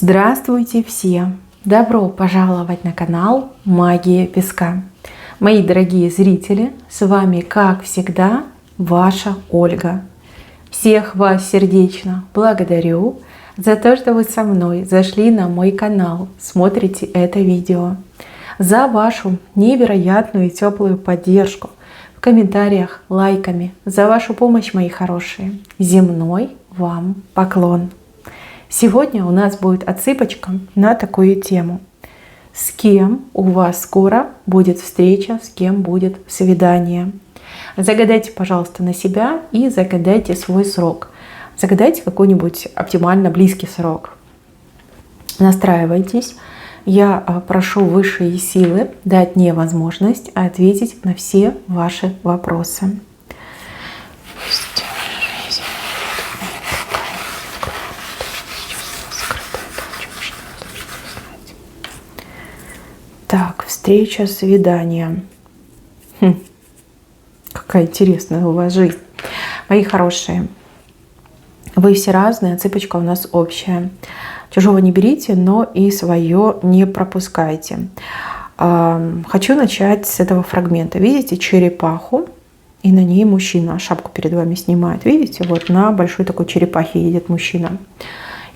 Здравствуйте все! Добро пожаловать на канал Магия Песка. Мои дорогие зрители, с вами, как всегда, ваша Ольга. Всех вас сердечно благодарю за то, что вы со мной зашли на мой канал, смотрите это видео, за вашу невероятную и теплую поддержку в комментариях, лайками, за вашу помощь, мои хорошие. Земной вам поклон! Сегодня у нас будет отсыпочка на такую тему. С кем у вас скоро будет встреча, с кем будет свидание? Загадайте, пожалуйста, на себя и загадайте свой срок. Загадайте какой-нибудь оптимально близкий срок. Настраивайтесь. Я прошу высшие силы дать мне возможность ответить на все ваши вопросы. Так, встреча, свидание. Какая интересная у вас жизнь. Мои хорошие, вы все разные, цепочка у нас общая. Чужого не берите, но и свое не пропускайте. Хочу начать с этого фрагмента. Видите черепаху? И на ней мужчина шапку перед вами снимает. Видите? Вот на большой такой черепахе едет мужчина.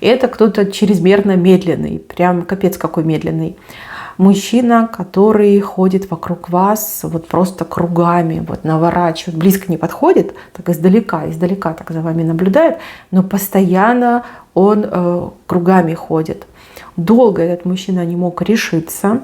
И это кто-то чрезмерно медленный. Прям капец какой медленный. Мужчина, который ходит вокруг вас вот просто кругами, вот наворачивает, близко не подходит, так издалека так за вами наблюдает, но постоянно он кругами ходит. Долго этот мужчина не мог решиться,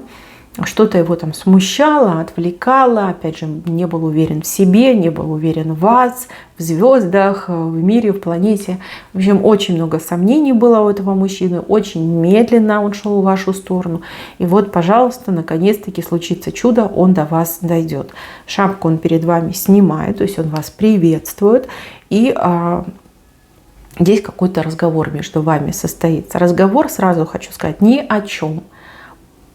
что-то его там смущало, отвлекало, опять же, не был уверен в себе, не был уверен в вас, в звездах, в мире, в планете. В общем, очень много сомнений было у этого мужчины, очень медленно он шел в вашу сторону. И вот, пожалуйста, наконец-таки случится чудо, он до вас дойдет. Шапку он перед вами снимает, то есть он вас приветствует, и здесь какой-то разговор между вами состоится. Разговор, сразу хочу сказать, ни о чем.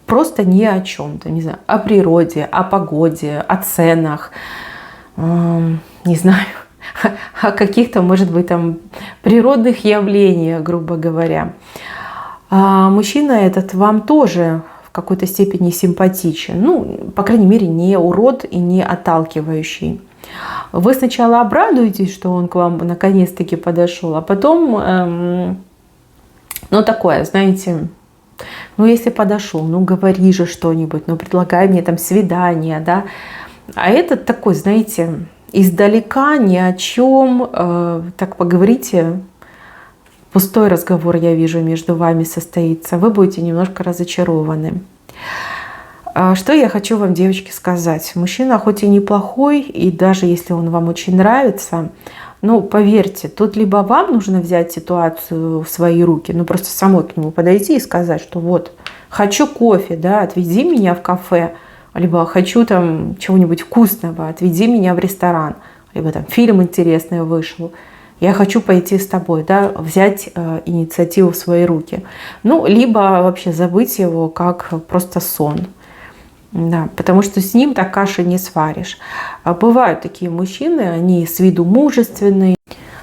Просто ни о чем-то, не знаю, о природе, о погоде, о ценах, не знаю, о каких-то, может быть, там природных явлениях, грубо говоря. Мужчина этот вам тоже в какой-то степени симпатичен, ну, по крайней мере, не урод и не отталкивающий. Вы сначала обрадуетесь, что он к вам наконец-таки подошел, а потом, ну, такое, знаете... Ну, если подошел, ну, говори же что-нибудь, ну, предлагай мне там свидание, да. А этот такой, знаете, издалека, ни о чем, так поговорите, пустой разговор, я вижу, между вами состоится. Вы будете немножко разочарованы. Что я хочу вам, девочки, сказать. Мужчина хоть и неплохой, и даже если он вам очень нравится, ну, поверьте, тут либо вам нужно взять ситуацию в свои руки, ну, просто самой к нему подойти и сказать, что вот, хочу кофе, да, отведи меня в кафе, либо хочу там чего-нибудь вкусного, отведи меня в ресторан, либо там фильм интересный вышел, я хочу пойти с тобой, да, взять инициативу в свои руки. Ну, либо вообще забыть его как просто сон. Да, потому что с ним так каши не сваришь. Бывают такие мужчины, они с виду мужественные,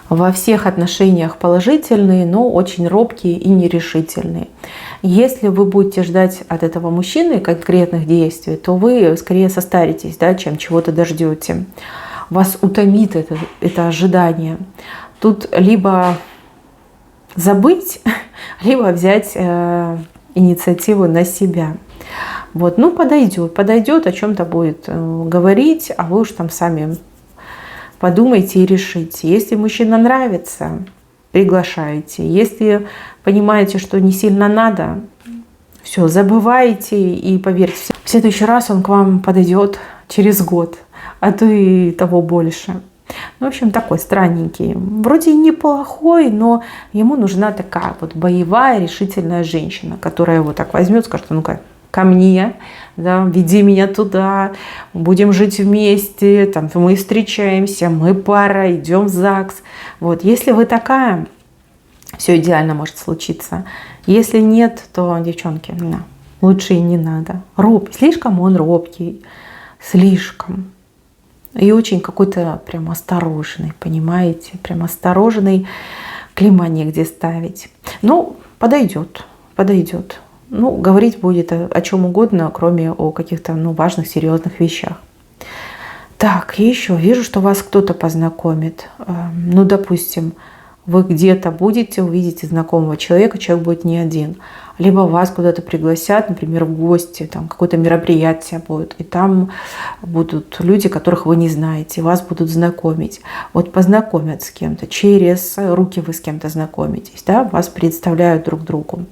во всех отношениях положительные, но очень робкие и нерешительные. Если вы будете ждать от этого мужчины конкретных действий, то вы скорее состаритесь, да, чем чего-то дождете. Вас утомит это ожидание. Тут либо забыть, либо взять инициативу на себя. Вот, ну, подойдет, о чем-то будет говорить, а вы уж там сами подумайте и решите. Если мужчина нравится, приглашайте. Если понимаете, что не сильно надо, все, забывайте и поверьте, в следующий раз он к вам подойдет через год, а то и того больше. Ну, в общем, такой странненький. Вроде неплохой, но ему нужна такая вот боевая, решительная женщина, которая его так возьмет, скажет: ну-ка, ко мне, да, веди меня туда, будем жить вместе, там, мы встречаемся, мы пара, идем в ЗАГС. Вот, если вы такая, все идеально может случиться. Если нет, то, девчонки, да, лучше и не надо. Слишком он робкий, слишком. И очень какой-то прям осторожный, понимаете? Прям осторожный, клейма негде ставить. Ну, подойдет. подойдет. Ну, говорить будет о чем угодно, кроме о каких-то важных, серьезных вещах. Так, еще вижу, что вас кто-то познакомит. Ну, допустим, вы где-то будете, увидите знакомого человека, человек будет не один. Либо вас куда-то пригласят, например, в гости, там какое-то мероприятие будет, и там будут люди, которых вы не знаете, вас будут знакомить. Вот познакомят с кем-то, через руки вы с кем-то знакомитесь, да, вас представляют друг другу.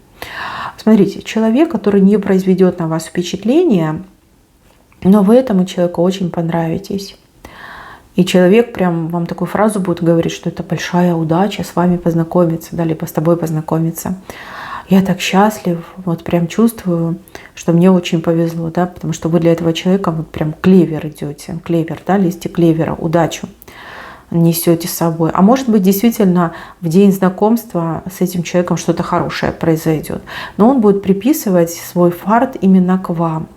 Смотрите, человек, который не произведет на вас впечатление, но вы этому человеку очень понравитесь. И человек прям вам такую фразу будет говорить, что это большая удача с вами познакомиться, да, либо с тобой познакомиться. Я так счастлив, вот прям чувствую, что мне очень повезло, да, потому что вы для этого человека вот прям клевер идете, клевер, да, листья клевера, удачу несете с собой. А может быть, действительно, в день знакомства с этим человеком что-то хорошее произойдет. Но он будет приписывать свой фарт именно к вам.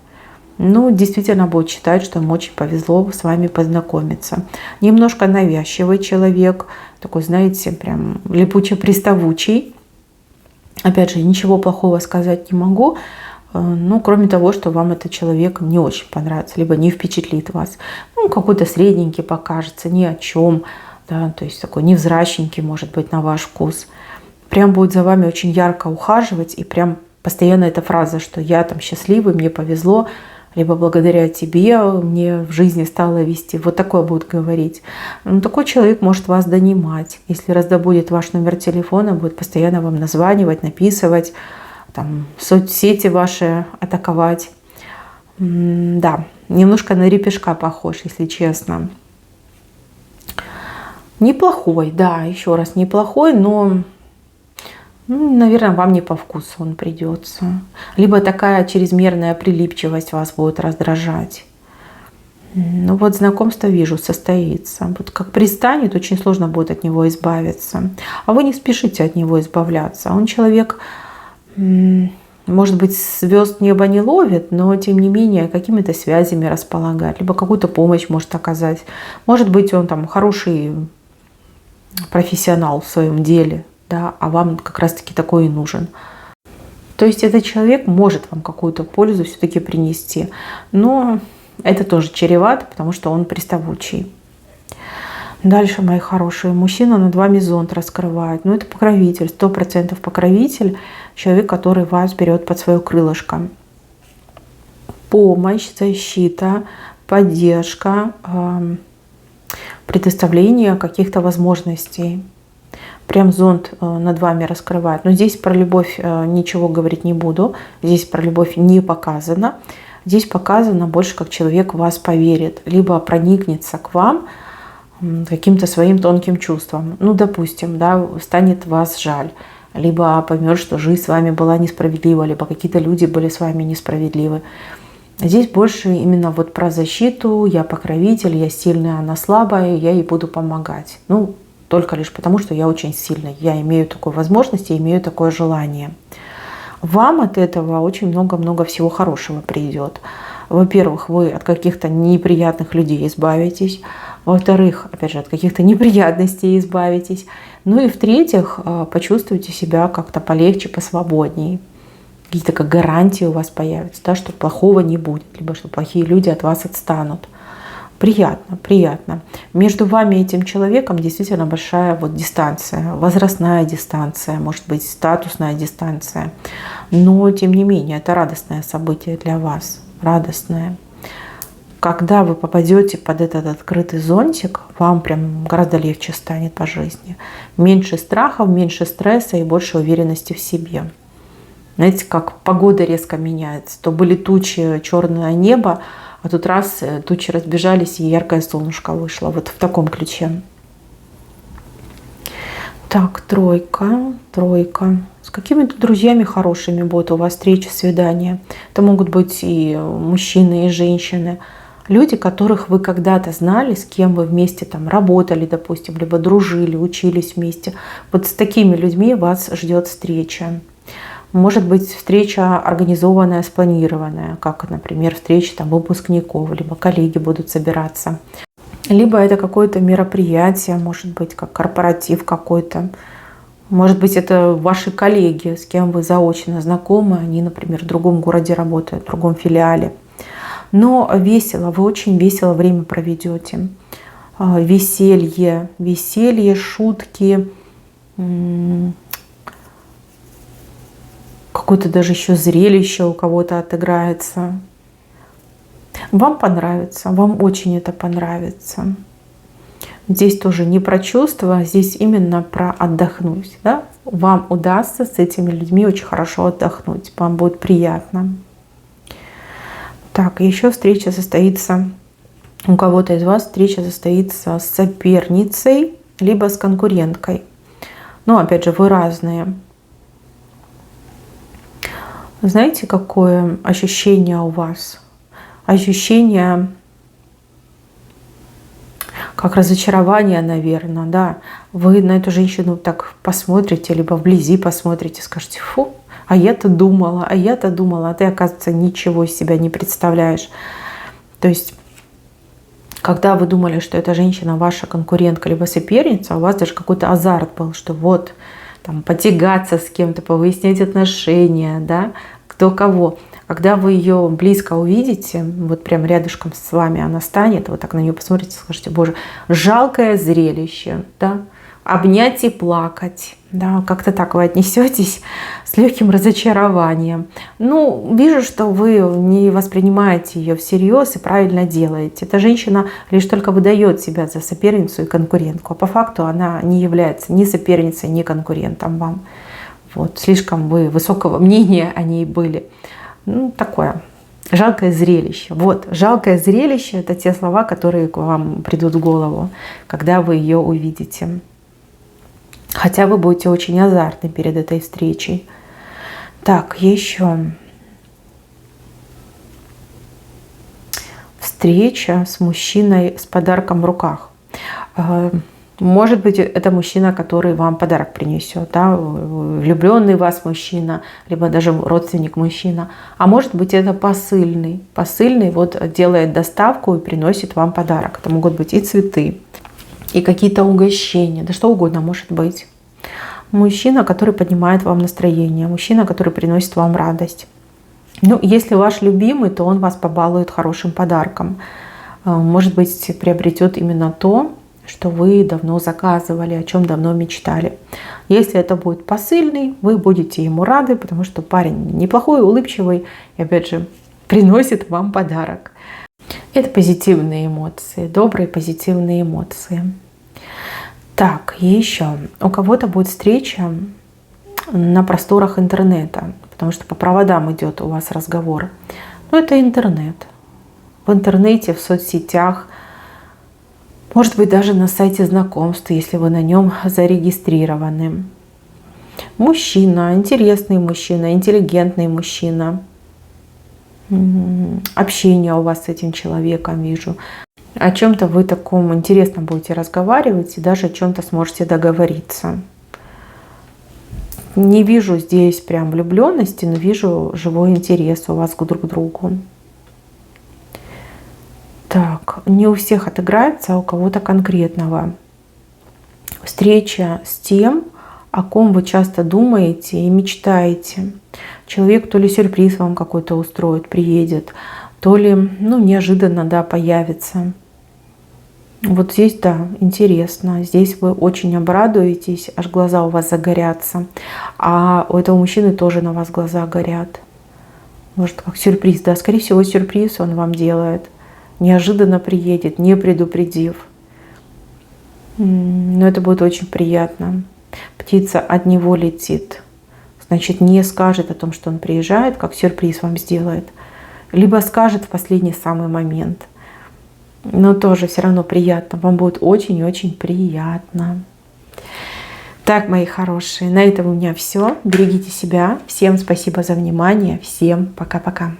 Ну, действительно будет считать, что ему очень повезло с вами познакомиться. Немножко навязчивый человек, такой, знаете, прям липуче-приставучий. Опять же, ничего плохого сказать не могу, ну, кроме того, что вам этот человек не очень понравится, либо не впечатлит вас. Ну, какой-то средненький покажется, ни о чем, да, то есть такой невзрачненький, может быть, на ваш вкус. Прям будет за вами очень ярко ухаживать, и прям постоянно эта фраза, что я там счастливый, мне повезло, либо благодаря тебе мне в жизни стало вести. Вот такое будет говорить. Ну, такой человек может вас донимать. Если раздобудет ваш номер телефона, будет постоянно вам названивать, написывать, там, соцсети ваши атаковать. Да, немножко на репешка похож, если честно. Неплохой, да, еще раз, неплохой, но... Ну, наверное, вам не по вкусу он придется. Либо такая чрезмерная прилипчивость вас будет раздражать. Ну вот знакомство, вижу, состоится. Вот как пристанет, очень сложно будет от него избавиться. А вы не спешите от него избавляться. Он человек, может быть, звезд неба не ловит, но тем не менее какими-то связями располагает. Либо какую-то помощь может оказать. Может быть, он там хороший профессионал в своем деле. Да, а вам как раз-таки такой и нужен. То есть этот человек может вам какую-то пользу все-таки принести. Но это тоже чревато, потому что он приставучий. Дальше, мои хорошие, мужчина над вами зонт раскрывает. Ну, это покровитель, 100% покровитель. Человек, который вас берет под свое крылышко. Помощь, защита, поддержка, предоставление каких-то возможностей. Прям зонт над вами раскрывает. Но здесь про любовь ничего говорить не буду. Здесь про любовь не показано. Здесь показано больше, как человек в вас поверит. Либо проникнется к вам каким-то своим тонким чувством. Ну, допустим, да, станет вас жаль. Либо поймет, что жизнь с вами была несправедлива. Либо какие-то люди были с вами несправедливы. Здесь больше именно вот про защиту. Я покровитель, я сильная, она слабая, я ей буду помогать. Ну, только лишь потому, что я очень сильная. Я имею такую возможность, я имею такое желание. Вам от этого очень много-много всего хорошего придет. Во-первых, вы от каких-то неприятных людей избавитесь. Во-вторых, опять же, от каких-то неприятностей избавитесь. Ну и в-третьих, почувствуйте себя как-то полегче, посвободнее. Какие-то как гарантии у вас появятся, да, что плохого не будет, либо что плохие люди от вас отстанут. Приятно, приятно. Между вами и этим человеком действительно большая вот дистанция, возрастная дистанция, может быть, статусная дистанция. Но, тем не менее, это радостное событие для вас, радостное. Когда вы попадете под этот открытый зонтик, вам прям гораздо легче станет по жизни. Меньше страхов, меньше стресса и больше уверенности в себе. Знаете, как погода резко меняется. То были тучи, черное небо, а тут раз тучи разбежались, и яркое солнышко вышло. Вот в таком ключе. Так, тройка, тройка. С какими-то друзьями хорошими будут у вас встречи, свидания. Это могут быть и мужчины, и женщины. Люди, которых вы когда-то знали, с кем вы вместе там работали, допустим, либо дружили, учились вместе. Вот с такими людьми вас ждет встреча. Может быть, встреча организованная, спланированная, как, например, встреча там выпускников, либо коллеги будут собираться. Либо это какое-то мероприятие, может быть, как корпоратив какой-то. Может быть, это ваши коллеги, с кем вы заочно знакомы, они, например, в другом городе работают, в другом филиале. Но весело, вы очень весело время проведете. Веселье, веселье, шутки, какое-то даже еще зрелище у кого-то отыграется. Вам понравится, вам очень это понравится. Здесь тоже не про чувства, здесь именно про отдохнуть. Да? Вам удастся с этими людьми очень хорошо отдохнуть, вам будет приятно. Так, еще встреча состоится, у кого-то из вас встреча состоится с соперницей, либо с конкуренткой. Но опять же, вы разные. Знаете, какое ощущение у вас? Ощущение как разочарование, наверное, да. Вы на эту женщину так посмотрите, либо вблизи посмотрите, скажете: фу, а я-то думала, а ты, оказывается, ничего из себя не представляешь. То есть, когда вы думали, что эта женщина ваша конкурентка либо соперница, у вас даже какой-то азарт был, что вот, там, потягаться с кем-то, повыяснять отношения, да, кто кого. Когда вы ее близко увидите, вот прям рядышком с вами она станет, вот так на нее посмотрите, скажете: боже, жалкое зрелище, да, обнять и плакать, да, как-то так вы отнесетесь с легким разочарованием. Ну, вижу, что вы не воспринимаете ее всерьез и правильно делаете. Эта женщина лишь только выдает себя за соперницу и конкурентку, а по факту она не является ни соперницей, ни конкурентом вам. Вот, слишком вы высокого мнения о ней были. Ну, такое жалкое зрелище. Вот, жалкое зрелище — это те слова, которые к вам придут в голову, когда вы ее увидите. Хотя вы будете очень азартны перед этой встречей. Так, еще. Встреча с мужчиной с подарком в руках. Может быть, это мужчина, который вам подарок принесет, да? Влюбленный в вас мужчина, либо даже родственник мужчина. А может быть, это посыльный. Посыльный вот делает доставку и приносит вам подарок. Это могут быть и цветы, и какие-то угощения, да что угодно может быть. Мужчина, который поднимает вам настроение, мужчина, который приносит вам радость. Ну, если ваш любимый, то он вас побалует хорошим подарком. Может быть, приобретет именно то, что вы давно заказывали, о чем давно мечтали. Если это будет посыльный, вы будете ему рады, потому что парень неплохой, улыбчивый и, опять же, приносит вам подарок. Это позитивные эмоции, добрые позитивные эмоции. Так, и еще. У кого-то будет встреча на просторах интернета, потому что по проводам идет у вас разговор. Но это интернет. В интернете, в соцсетях, может быть, даже на сайте знакомств, если вы на нем зарегистрированы. Мужчина, интересный мужчина, интеллигентный мужчина. Общение у вас с этим человеком вижу. О чем-то вы таком интересном будете разговаривать и даже о чем-то сможете договориться. Не вижу здесь прям влюбленности, но вижу живой интерес у вас друг к другу. Так, не у всех отыграется, а у кого-то конкретного. Встреча с тем, о ком вы часто думаете и мечтаете. Человек то ли сюрприз вам какой-то устроит, приедет, то ли неожиданно, да, появится. Вот здесь, да, интересно. Здесь вы очень обрадуетесь, аж глаза у вас загорятся. А у этого мужчины тоже на вас глаза горят. Может, как сюрприз, да, скорее всего, сюрприз он вам делает. Неожиданно приедет, не предупредив. Но это будет очень приятно. Птица от него летит. Значит, не скажет о том, что он приезжает, как сюрприз вам сделает. Либо скажет в последний самый момент. Но тоже все равно приятно. Вам будет очень и очень приятно. Так, мои хорошие, на этом у меня все. Берегите себя. Всем спасибо за внимание. Всем пока-пока.